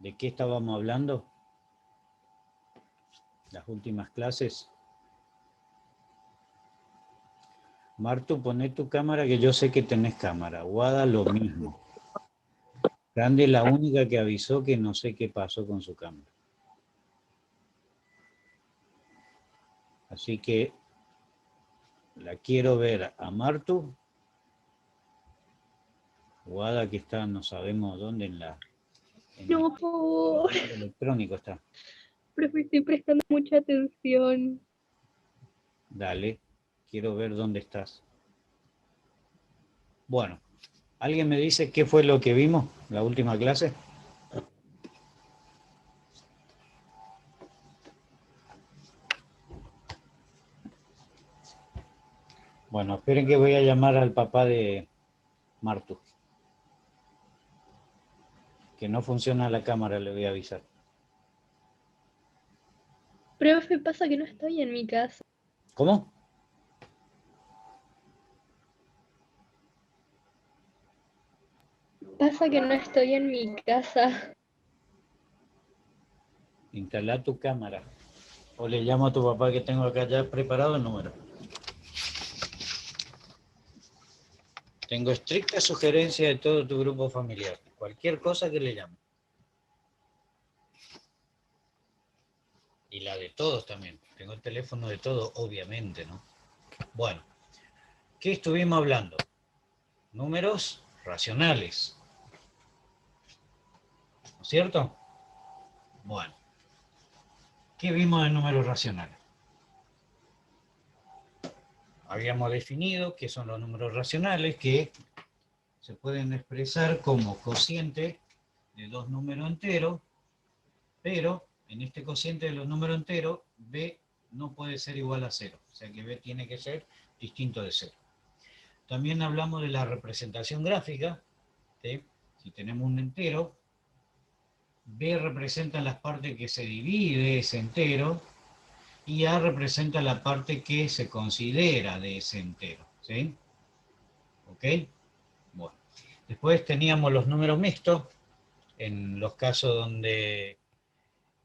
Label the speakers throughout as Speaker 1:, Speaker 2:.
Speaker 1: ¿De qué estábamos hablando? Las últimas clases. Martu, poné tu cámara, que yo sé que tenés cámara. Guada, lo mismo. Grande es la única que avisó que no sé qué pasó con su cámara. Así que la quiero ver a Martu. Guada que está, no sabemos dónde, en
Speaker 2: No,
Speaker 1: el
Speaker 2: por favor.
Speaker 1: correo electrónico está.
Speaker 2: Profe, estoy prestando mucha atención.
Speaker 1: Dale, quiero ver dónde estás. Bueno, ¿alguien me dice qué fue lo que vimos la última clase? Bueno, esperen que voy a llamar al papá de Martu. Que no funciona la cámara, le voy a avisar.
Speaker 2: Profe, pasa que no estoy en mi casa.
Speaker 1: ¿Cómo?
Speaker 2: Pasa que no estoy en mi casa.
Speaker 1: Instala tu cámara. O le llamo a tu papá que tengo acá ya preparado el número. Tengo estricta sugerencia de todo tu grupo familiar. Cualquier cosa que le llame. Y la de todos también. Tengo el teléfono de todos, obviamente, ¿no? Bueno, ¿qué estuvimos hablando? Números racionales. ¿No es cierto? Bueno, ¿qué vimos de números racionales? Habíamos definido qué son los números racionales, que se pueden expresar como cociente de dos números enteros, pero en este cociente de los números enteros, b no puede ser igual a 0, o sea que b tiene que ser distinto de 0. También hablamos de la representación gráfica, ¿sí? Si tenemos un entero, b representa las partes que se divide ese entero, y a representa la parte que se considera de ese entero, ¿sí? ¿Ok? Bueno. Después teníamos los números mixtos, en los casos donde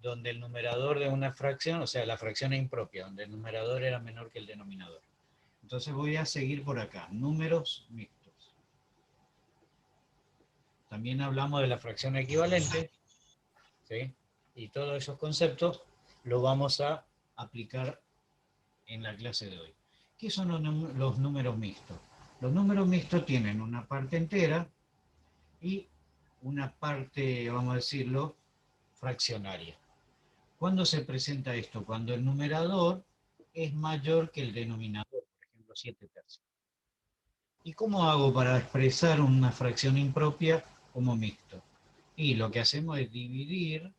Speaker 1: el numerador de una fracción, o sea, la fracción es impropia, donde el numerador era menor que el denominador. Entonces voy a seguir por acá, números mixtos. También hablamos de la fracción equivalente, ¿sí? Y todos esos conceptos los vamos a aplicar en la clase de hoy. ¿Qué son los números mixtos? Los números mixtos tienen una parte entera y una parte, vamos a decirlo, fraccionaria. ¿Cuándo se presenta esto? Cuando el numerador es mayor que el denominador, por ejemplo, 7 tercios. ¿Y cómo hago para expresar una fracción impropia como mixto? Y lo que hacemos es dividir,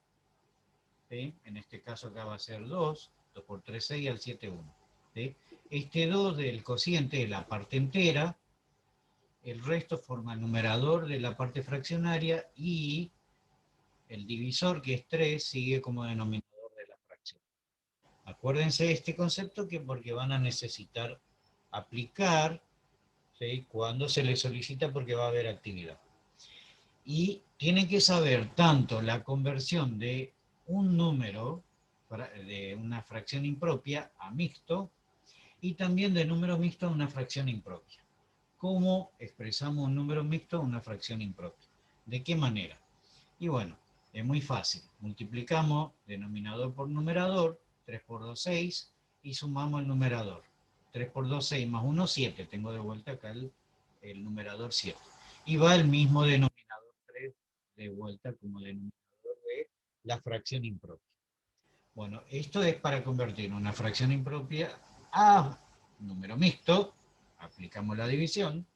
Speaker 1: ¿sí? En este caso acá va a ser 2, 2 por 3, 6, al 7, 1. ¿Sí? Este 2 del cociente es la parte entera, el resto forma el numerador de la parte fraccionaria y el divisor, que es 3, sigue como denominador de la fracción. Acuérdense de este concepto que porque van a necesitar aplicar, ¿sí? Cuando se les solicita, porque va a haber actividad. Y tienen que saber tanto la conversión de un número, de una fracción impropia a mixto, y también de número mixto a una fracción impropia. ¿Cómo expresamos un número mixto a una fracción impropia? ¿De qué manera? Y bueno, es muy fácil. Multiplicamos denominador por numerador, 3 por 2, 6, y sumamos el numerador. 3 por 2, 6, más 1, 7. Tengo de vuelta acá el numerador 7. Y va el mismo denominador 3 de vuelta como denominador de la fracción impropia. Bueno, esto es para convertir una fracción impropia a número mixto. Aplicamos la división.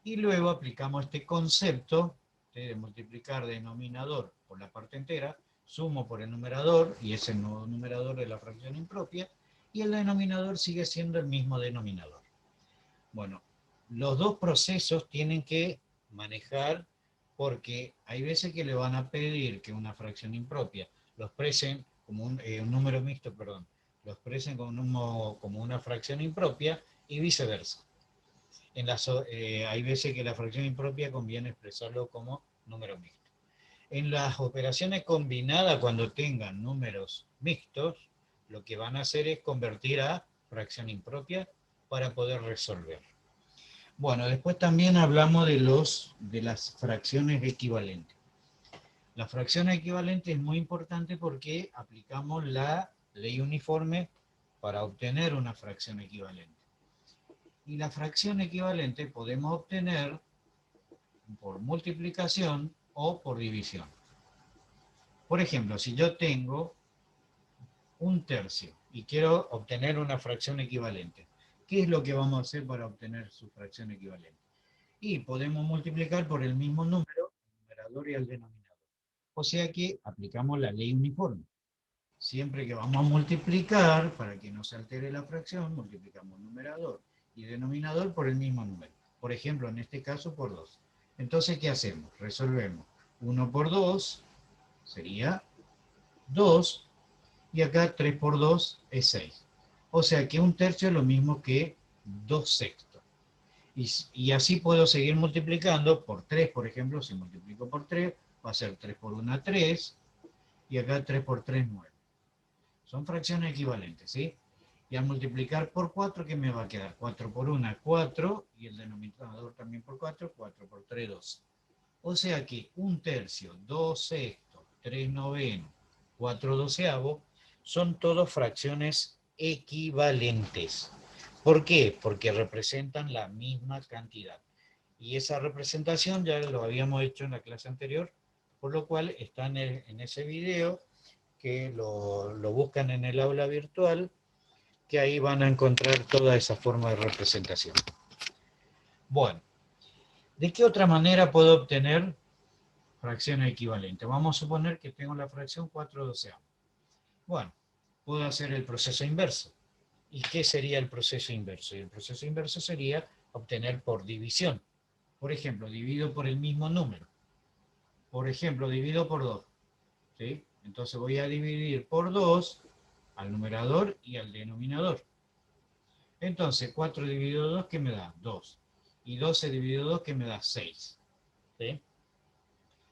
Speaker 1: Y luego aplicamos este concepto de multiplicar denominador por la parte entera, sumo por el numerador, y es el nuevo numerador de la fracción impropia, y el denominador sigue siendo el mismo denominador. Bueno, los dos procesos tienen que manejar, porque hay veces que le van a pedir que una fracción impropia lo expresen como un número mixto, perdón, lo expresen como una fracción impropia y viceversa. Hay veces que la fracción impropia conviene expresarlo como número mixto. En las operaciones combinadas, cuando tengan números mixtos, lo que van a hacer es convertir a fracción impropia para poder resolver. Bueno, después también hablamos de las fracciones equivalentes. La fracción equivalente es muy importante porque aplicamos la ley uniforme para obtener una fracción equivalente. Y la fracción equivalente podemos obtener por multiplicación o por división. Por ejemplo, si yo tengo un tercio y quiero obtener una fracción equivalente, ¿qué es lo que vamos a hacer para obtener su fracción equivalente? Y podemos multiplicar por el mismo número, el numerador y el denominador. O sea que aplicamos la ley uniforme. Siempre que vamos a multiplicar, para que no se altere la fracción, multiplicamos numerador y denominador por el mismo número. Por ejemplo, en este caso por 2. Entonces, ¿qué hacemos? Resolvemos. 1 por 2 sería 2, y acá 3 por 2 es 6. O sea que un tercio es lo mismo que 2 sextos. Y así puedo seguir multiplicando por 3, por ejemplo, si multiplico por 3, va a ser 3 por 1, 3, y acá 3 por 3, 9. Son fracciones equivalentes, ¿sí? Y al multiplicar por 4, ¿qué me va a quedar? 4 por 1, 4, y el denominador también por 4, 4 por 3, 12. O sea que un tercio, 2 sextos, 3 novenos, 4 doceavos, son todas fracciones equivalentes. ¿Por qué? Porque representan la misma cantidad. Y esa representación ya lo habíamos hecho en la clase anterior, por lo cual está en ese video, que lo buscan en el aula virtual, que ahí van a encontrar toda esa forma de representación. Bueno, ¿de qué otra manera puedo obtener fracciones equivalentes? Vamos a suponer que tengo la fracción 4 doceavos. Bueno, puedo hacer el proceso inverso. ¿Y qué sería el proceso inverso? Y el proceso inverso sería obtener por división. Por ejemplo, divido por el mismo número. Por ejemplo, divido por 2. ¿Sí? Entonces voy a dividir por 2 al numerador y al denominador. Entonces, 4 dividido 2, ¿qué me da? 2. Y 12 dividido 2, ¿qué me da? 6. ¿Sí?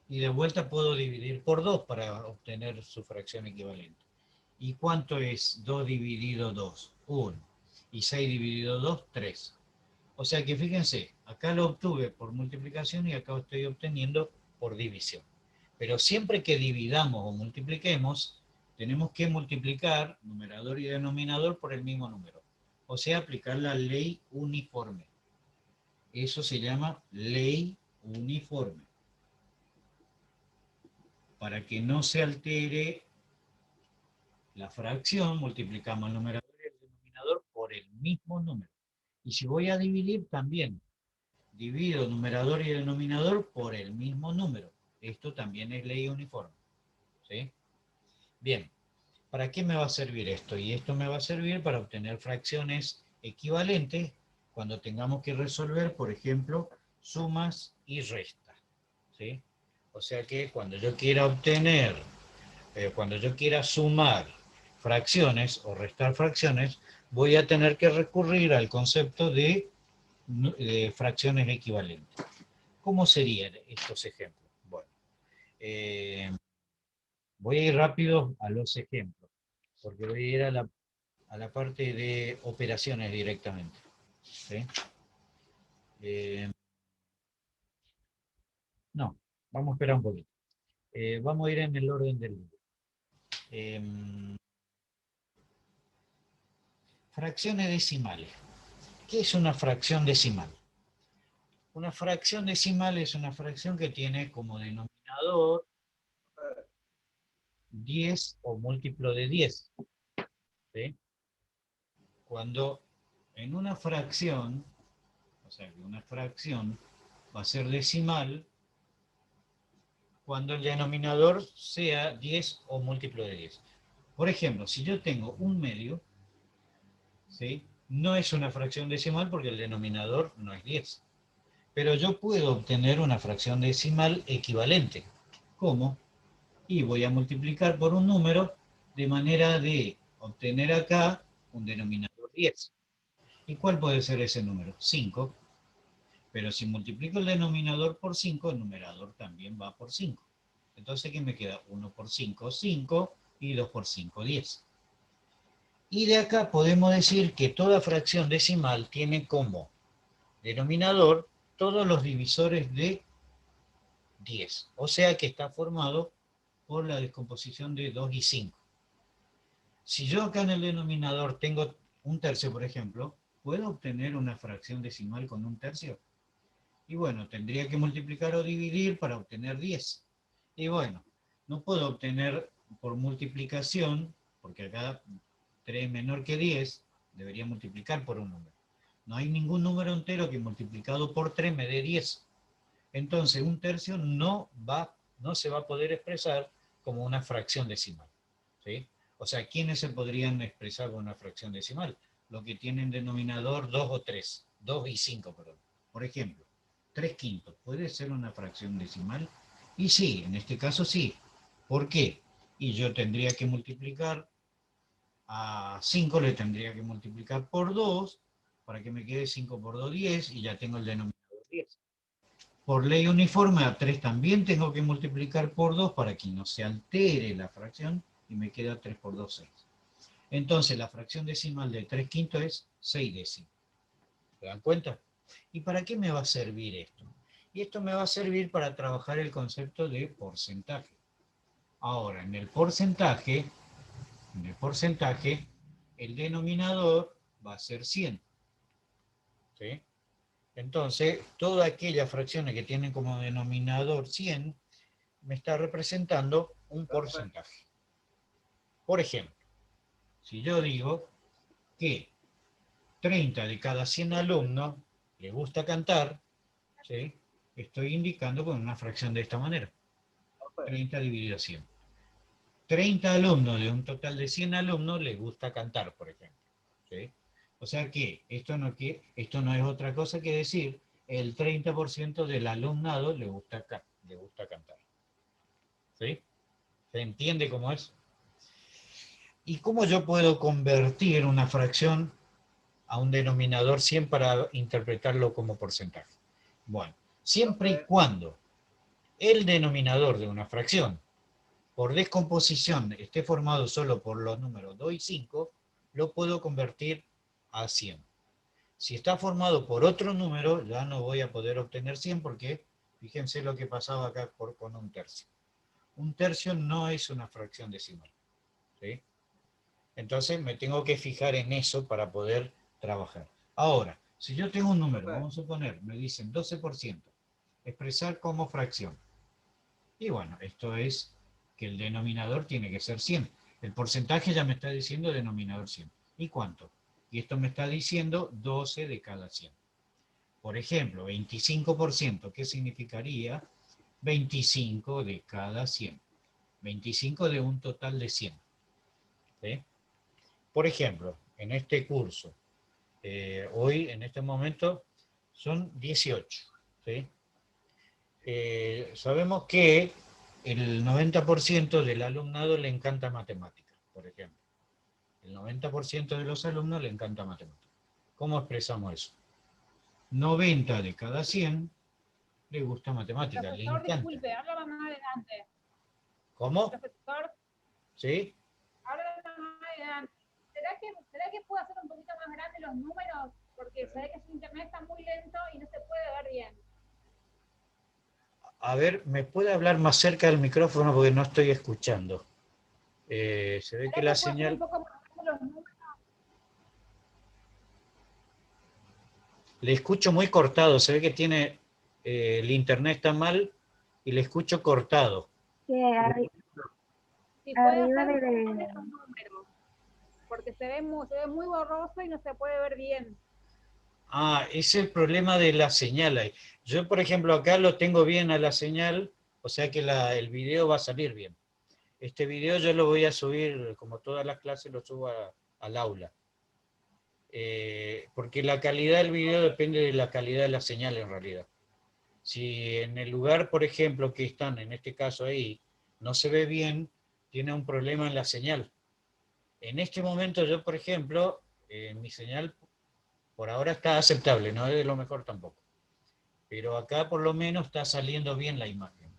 Speaker 1: Y de vuelta puedo dividir por 2 para obtener su fracción equivalente. ¿Y cuánto es 2 dividido 2? 1. Y 6 dividido 2, 3. O sea que fíjense, acá lo obtuve por multiplicación y acá lo estoy obteniendo por división. Pero siempre que dividamos o multipliquemos, tenemos que multiplicar numerador y denominador por el mismo número. O sea, aplicar la ley uniforme. Eso se llama ley uniforme. Para que no se altere la fracción, multiplicamos el numerador y el denominador por el mismo número. Y si voy a dividir, también divido numerador y denominador por el mismo número. Esto también es ley uniforme. ¿Sí? Bien, ¿para qué me va a servir esto? Y esto me va a servir para obtener fracciones equivalentes cuando tengamos que resolver, por ejemplo, sumas y restas. ¿Sí? O sea que cuando yo quiera obtener, cuando yo quiera sumar fracciones o restar fracciones, voy a tener que recurrir al concepto de fracciones equivalentes. ¿Cómo serían estos ejemplos? Bueno, voy a ir rápido a los ejemplos, porque voy a ir a la parte de operaciones directamente. ¿Sí? No, vamos a esperar un poquito. Vamos a ir en el orden del libro. Fracciones decimales. ¿Qué es una fracción decimal? Una fracción decimal es una fracción que tiene como denominador 10 o múltiplo de 10. ¿Sí? Cuando en una fracción, o sea que una fracción va a ser decimal cuando el denominador sea 10 o múltiplo de 10. Por ejemplo, si yo tengo un medio, ¿sí? No es una fracción decimal porque el denominador no es 10. Pero yo puedo obtener una fracción decimal equivalente. ¿Cómo? Y voy a multiplicar por un número de manera de obtener acá un denominador 10. ¿Y cuál puede ser ese número? 5. Pero si multiplico el denominador por 5, el numerador también va por 5. Entonces, ¿qué me queda? 1 por 5, 5, y 2 por 5, 10. Y de acá podemos decir que toda fracción decimal tiene como denominador todos los divisores de 10. O sea que está formado por la descomposición de 2 y 5. Si yo acá en el denominador tengo un tercio, por ejemplo, ¿puedo obtener una fracción decimal con un tercio? Y bueno, tendría que multiplicar o dividir para obtener 10. Y bueno, no puedo obtener por multiplicación, porque acá 3 menor que 10, debería multiplicar por un número. No hay ningún número entero que multiplicado por 3 me dé 10. Entonces, un tercio no se va a poder expresar como una fracción decimal. ¿Sí? O sea, ¿quiénes se podrían expresar con una fracción decimal? Lo que tienen denominador 2 o 3, 2 y 5, perdón. Por ejemplo, 3 quintos, ¿puede ser una fracción decimal? Y sí, en este caso sí. ¿Por qué? Y yo tendría que multiplicar a 5, le tendría que multiplicar por 2, para que me quede 5 por 2, 10, y ya tengo el denominador 10. Por ley uniforme a 3 también tengo que multiplicar por 2 para que no se altere la fracción y me queda 3 por 2, 6. Entonces la fracción decimal de 3 quintos es 6 décimos. ¿Se dan cuenta? ¿Y para qué me va a servir esto? Y esto me va a servir para trabajar el concepto de porcentaje. Ahora, en el porcentaje, el denominador va a ser 100. ¿Sí? Entonces, todas aquellas fracciones que tienen como denominador 100 me está representando un porcentaje. Por ejemplo, si yo digo que 30 de cada 100 alumnos le gusta cantar, ¿sí? Estoy indicando con una fracción de esta manera. 30 dividido 100. 30 alumnos de un total de 100 alumnos les gusta cantar, por ejemplo. ¿Sí? O sea que esto no es otra cosa que decir el 30% del alumnado le gusta cantar. ¿Sí? ¿Se entiende cómo es? ¿Y cómo yo puedo convertir una fracción a un denominador 100 para interpretarlo como porcentaje? Bueno, siempre y cuando el denominador de una fracción por descomposición esté formado solo por los números 2 y 5, lo puedo convertir a 100. Si está formado por otro número, ya no voy a poder obtener 100 porque fíjense lo que pasaba acá con un tercio. Un tercio no es una fracción decimal. ¿Sí? Entonces me tengo que fijar en eso para poder trabajar. Ahora, si yo tengo un número, vamos a suponer, me dicen 12%, expresar como fracción. Y bueno, esto es que el denominador tiene que ser 100. El porcentaje ya me está diciendo denominador 100. ¿Y cuánto? Y esto me está diciendo 12 de cada 100. Por ejemplo, 25%, ¿qué significaría? 25 de cada 100. 25 de un total de 100. ¿Sí? Por ejemplo, en este curso, hoy, en este momento, son 18. ¿Sí? Sabemos que el 90% del alumnado le encanta matemáticas, por ejemplo. El 90% de los alumnos le encanta matemáticas. ¿Cómo expresamos eso? 90 de cada 100 le gusta matemáticas, le encanta.
Speaker 3: Disculpe, habla más adelante.
Speaker 1: ¿Cómo?
Speaker 3: Profesor,
Speaker 1: ¿Sí?
Speaker 3: habla más adelante. ¿Será que puedo hacer un poquito más grande los números? Porque se ve que su internet está muy lento y no se puede ver bien.
Speaker 1: A ver, ¿me puede hablar más cerca del micrófono porque no estoy escuchando? Se ve que la señal...
Speaker 3: Un poco más grande los números?
Speaker 1: Le escucho muy cortado, se ve que tiene... el internet está mal y le escucho cortado.
Speaker 2: Sí,
Speaker 3: Si puede hacer esos números, porque se ve muy borroso y no se puede ver bien.
Speaker 1: Ah, es el problema de la señal ahí. Yo, por ejemplo, acá lo tengo bien a la señal, o sea que el video va a salir bien. Este video yo lo voy a subir, como todas las clases, lo subo al aula. Porque la calidad del video depende de la calidad de la señal en realidad. Si en el lugar, por ejemplo, que están, en este caso ahí, no se ve bien, tiene un problema en la señal. En este momento yo, por ejemplo, mi señal por ahora está aceptable, no es de lo mejor tampoco. Pero acá por lo menos está saliendo bien la imagen.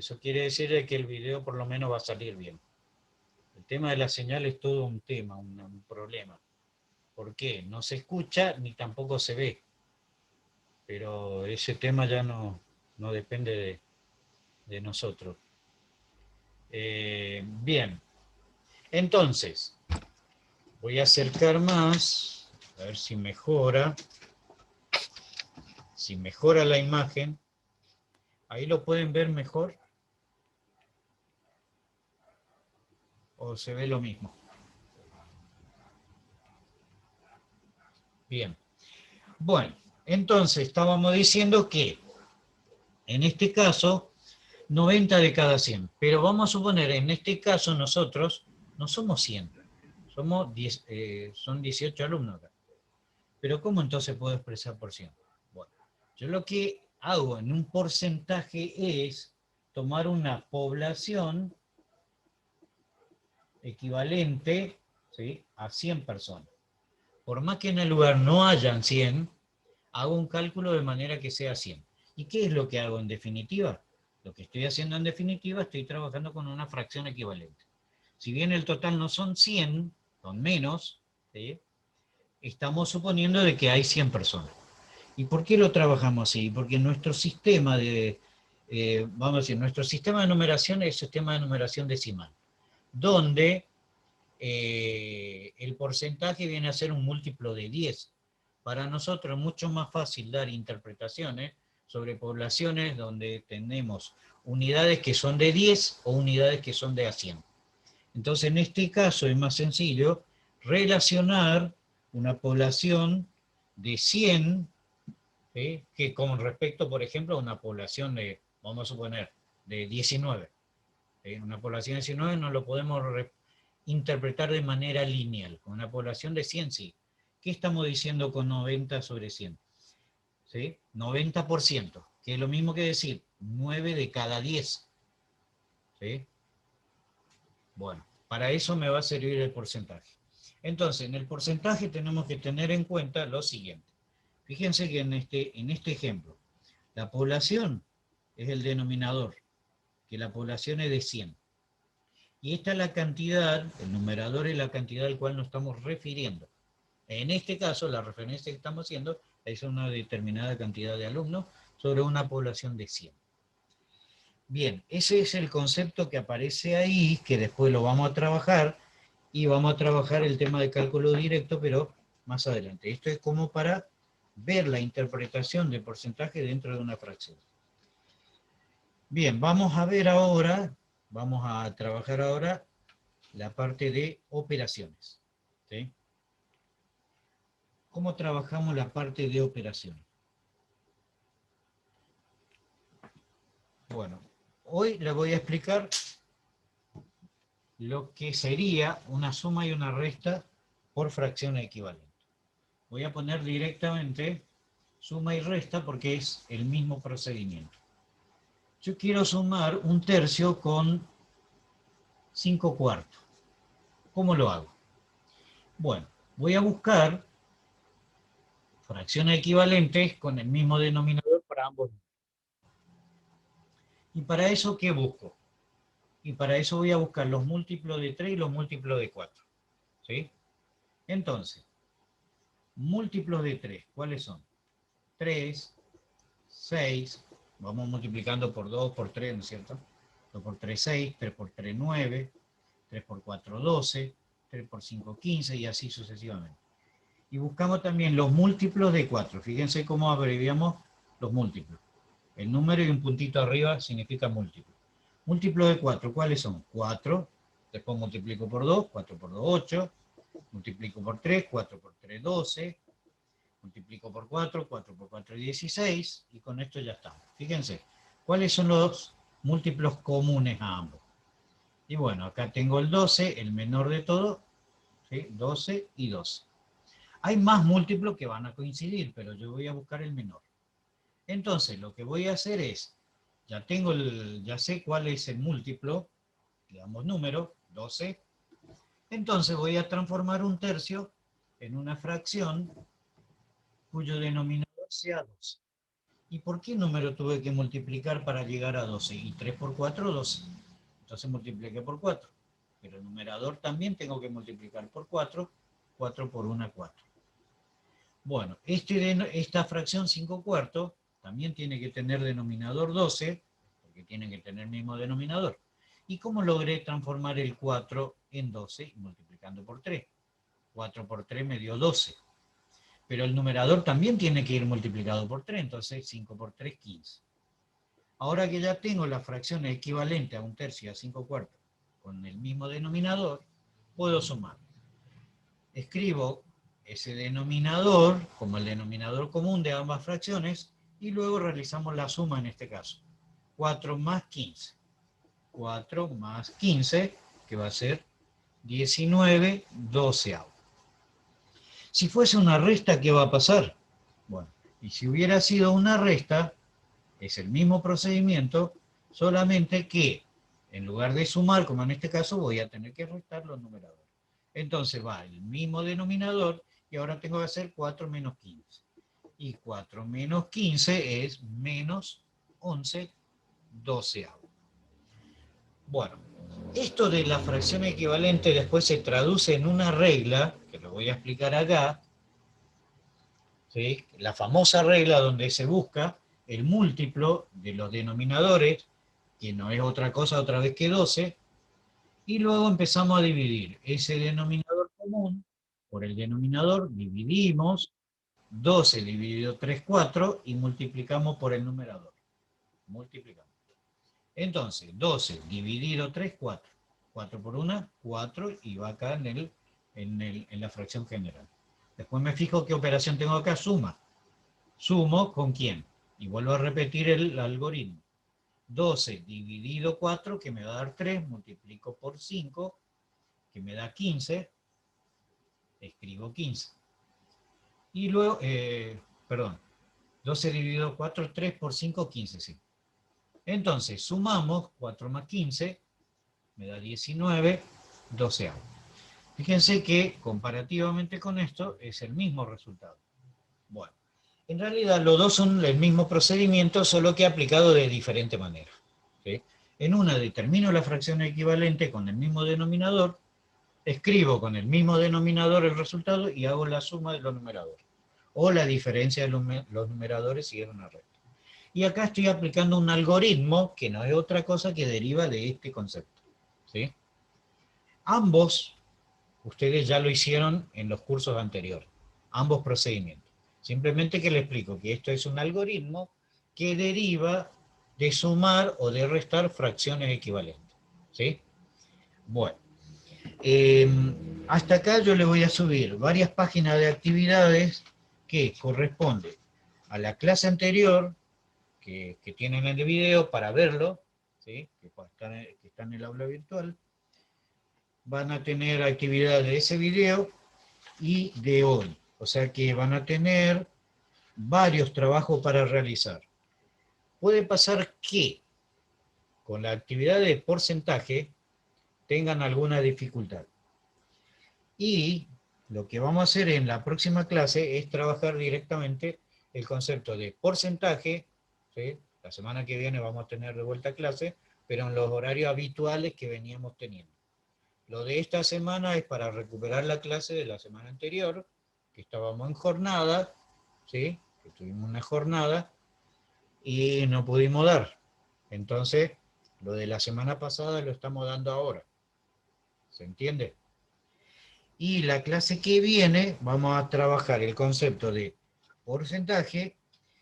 Speaker 1: Eso quiere decir de que el video por lo menos va a salir bien. El tema de la señal es todo un tema, un problema. ¿Por qué? No se escucha ni tampoco se ve. Pero ese tema ya no depende de nosotros. Bien. Entonces, voy a acercar más, a ver si mejora. Si mejora la imagen, ahí lo pueden ver mejor. ¿O se ve lo mismo? Bien. Bueno, entonces estábamos diciendo que en este caso 90 de cada 100. Pero vamos a suponer, en este caso nosotros no somos 100. Somos son 18 alumnos acá. Pero ¿cómo entonces puedo expresar por 100? Bueno, yo lo que hago en un porcentaje es tomar una población equivalente, ¿sí?, a 100 personas. Por más que en el lugar no hayan 100, hago un cálculo de manera que sea 100. ¿Y qué es lo que hago en definitiva? Lo que estoy haciendo en definitiva, estoy trabajando con una fracción equivalente. Si bien el total no son 100, son menos, ¿sí?, estamos suponiendo de que hay 100 personas. ¿Y por qué lo trabajamos así? Porque nuestro sistema vamos a decir, nuestro sistema de numeración es el sistema de numeración decimal, donde el porcentaje viene a ser un múltiplo de 10. Para nosotros es mucho más fácil dar interpretaciones sobre poblaciones donde tenemos unidades que son de 10 o unidades que son de a 100. Entonces, en este caso es más sencillo relacionar una población de 100, ¿sí?, que con respecto, por ejemplo, a una población de, vamos a suponer, de 19. ¿Sí? Una población de 19 no lo podemos interpretar de manera lineal. Con una población de 100 sí. ¿Qué estamos diciendo con 90 sobre 100? ¿Sí? 90%, que es lo mismo que decir 9 de cada 10. ¿Sí? Bueno, para eso me va a servir el porcentaje. Entonces, en el porcentaje tenemos que tener en cuenta lo siguiente. Fíjense que en este ejemplo, la población es el denominador, que la población es de 100. Y esta es la cantidad, el numerador es la cantidad al cual nos estamos refiriendo. En este caso, la referencia que estamos haciendo es una determinada cantidad de alumnos sobre una población de 100. Bien, ese es el concepto que aparece ahí, que después lo vamos a trabajar, y vamos a trabajar el tema de cálculo directo, pero más adelante. Esto es como para ver la interpretación de porcentaje dentro de una fracción. Bien, vamos a ver ahora, vamos a trabajar ahora la parte de operaciones. ¿Sí? ¿Cómo trabajamos la parte de operaciones? Bueno, hoy les voy a explicar lo que sería una suma y una resta por fracción equivalente. Voy a poner directamente suma y resta porque es el mismo procedimiento. Yo quiero sumar un tercio con 5 cuartos. ¿Cómo lo hago? Bueno, voy a buscar fracciones equivalentes con el mismo denominador para ambos. ¿Y para eso qué busco? Y para eso voy a buscar los múltiplos de 3 y los múltiplos de 4. ¿Sí? Entonces, múltiplos de 3, ¿cuáles son? 3, 6, vamos multiplicando por 2, por 3, ¿no es cierto? 2 por 3, 6, 3 por 3, 9, 3 por 4, 12, 3 por 5, 15 y así sucesivamente. Y buscamos también los múltiplos de 4. Fíjense cómo abreviamos los múltiplos. El número y un puntito arriba significa múltiplo. Múltiplos de 4, ¿cuáles son? 4, después multiplico por 2, 4 por 2, 8, multiplico por 3, 4 por 3, 12, multiplico por 4, 4 por 4, 16, y con esto ya estamos. Fíjense, ¿cuáles son los múltiplos comunes a ambos? Y bueno, acá tengo el 12, el menor de todo, ¿sí? 12 y 12. Hay más múltiplos que van a coincidir, pero yo voy a buscar el menor. Entonces, lo que voy a hacer es, ya sé cuál es el múltiplo, digamos número, 12. Entonces voy a transformar un tercio en una fracción cuyo denominador sea 12. ¿Y por qué número tuve que multiplicar para llegar a 12? Y 3 por 4, 12. Entonces multipliqué por 4. Pero el numerador también tengo que multiplicar por 4. 4 por 1, 4. Bueno, esta fracción 5 cuartos también tiene que tener denominador 12, porque tiene que tener el mismo denominador. ¿Y cómo logré transformar el 4 en 12? Multiplicando por 3. 4 por 3 me dio 12. Pero el numerador también tiene que ir multiplicado por 3, entonces 5 por 3, 15. Ahora que ya tengo la fracción equivalente a 1/3 y a 5 cuartos con el mismo denominador, puedo sumar. Escribo ese denominador como el denominador común de ambas fracciones y luego realizamos la suma en este caso. 4 más 15. 4 más 15, que va a ser 19 doceavos. Si fuese una resta, ¿qué va a pasar? Bueno, y si hubiera sido una resta, es el mismo procedimiento, solamente que en lugar de sumar, como en este caso, voy a tener que restar los numeradores. Entonces va el mismo denominador y ahora tengo que hacer 4 menos 15. Y 4 menos 15 es menos 11 doceavos. Bueno, esto de la fracción equivalente después se traduce en una regla, que lo voy a explicar acá, ¿sí? La famosa regla donde se busca el múltiplo de los denominadores, que no es otra cosa otra vez que 12, y luego empezamos a dividir ese denominador común por el denominador, dividimos, 12 dividido 3, 4, y multiplicamos por el numerador. Multiplicamos. Entonces, 12 dividido 3, 4. 4 por 1, 4, y va acá en la fracción general. Después me fijo qué operación tengo acá, suma. Sumo con quién. Y vuelvo a repetir el algoritmo. 12 dividido 4, que me va a dar 3, multiplico por 5, que me da 15, escribo 15. Y luego, perdón, 12 dividido 4, 3 por 5, 15, sí. Entonces, sumamos 4 más 15, me da 19 doceavos. Fíjense que, comparativamente con esto, es el mismo resultado. Bueno, en realidad los dos son el mismo procedimiento, solo que aplicado de diferente manera. ¿Sí? En una determino la fracción equivalente con el mismo denominador, escribo con el mismo denominador el resultado y hago la suma de los numeradores. O la diferencia de los numeradores si es una recta. Y acá estoy aplicando un algoritmo que no es otra cosa que deriva de este concepto. ¿Sí? Ambos, ustedes ya lo hicieron en los cursos anteriores, ambos procedimientos. Simplemente que les explico que esto es un algoritmo que deriva de sumar o de restar fracciones equivalentes. ¿Sí? Bueno, hasta acá yo le voy a subir varias páginas de actividades que corresponden a la clase anterior, que tienen en el video para verlo, ¿sí? que está en el aula virtual. Van a tener actividades de ese video y de hoy. O sea que van a tener varios trabajos para realizar. Puede pasar que con la actividad de porcentaje tengan alguna dificultad. Y lo que vamos a hacer en la próxima clase es trabajar directamente el concepto de porcentaje, ¿sí? La semana que viene vamos a tener de vuelta clase, pero en los horarios habituales que veníamos teniendo. Lo de esta semana es para recuperar la clase de la semana anterior, que estábamos en jornada, ¿sí? Que tuvimos una jornada y no pudimos dar. Entonces, lo de la semana pasada lo estamos dando ahora. ¿Se entiende? Y la clase que viene vamos a trabajar el concepto de porcentaje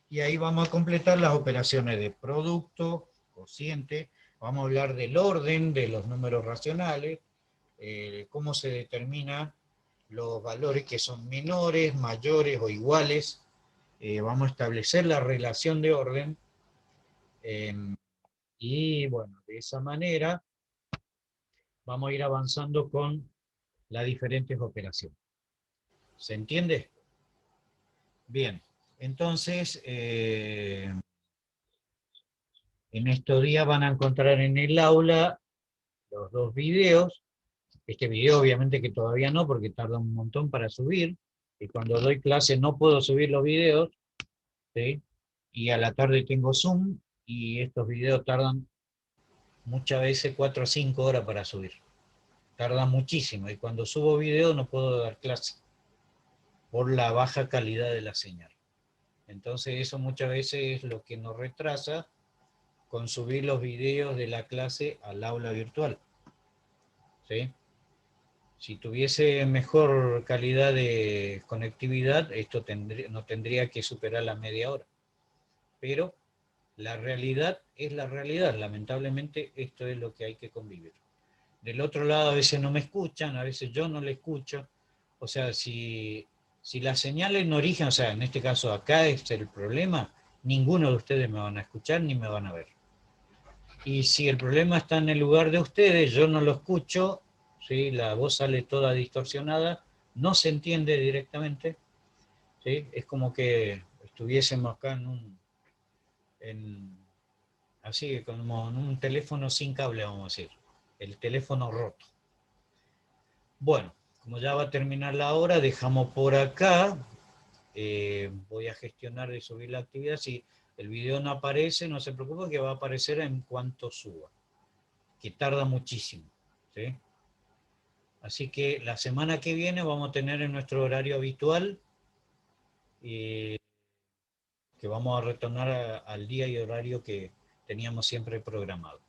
Speaker 1: y ahí vamos a completar las operaciones de producto, cociente, vamos a hablar del orden de los números racionales, cómo se determinan los valores que son menores, mayores o iguales, vamos a establecer la relación de orden y bueno, de esa manera vamos a ir avanzando con las diferentes operaciones. ¿Se entiende? Bien, entonces en estos días van a encontrar en el aula los dos videos. Este video obviamente que todavía no, porque tarda un montón para subir, y cuando doy clase no puedo subir los videos, ¿sí? y a la tarde tengo Zoom, y estos videos tardan muchas veces 4 o 5 horas para subir. Tarda muchísimo, y cuando subo video no puedo dar clase por la baja calidad de la señal. Entonces eso muchas veces es lo que nos retrasa con subir los videos de la clase al aula virtual, ¿sí? Si tuviese mejor calidad de conectividad, esto no tendría que superar la media hora. Pero la realidad es la realidad. Lamentablemente esto es lo que hay que convivir. Del otro lado a veces no me escuchan, a veces yo no le escucho. O sea, si la señal en origen, o sea, en este caso acá es el problema, ninguno de ustedes me van a escuchar ni me van a ver. Y si el problema está en el lugar de ustedes, yo no lo escucho, ¿sí? La voz sale toda distorsionada, no se entiende directamente, ¿sí? Es como que estuviésemos acá así, como en un teléfono sin cable, vamos a decir, el teléfono roto. Bueno, como ya va a terminar la hora, dejamos por acá. Voy a gestionar de subir la actividad. Si el video no aparece, no se preocupe, que va a aparecer en cuanto suba, que tarda muchísimo, ¿sí? Así que la semana que viene vamos a tener en nuestro horario habitual, que vamos a retornar al día y horario que teníamos siempre programado.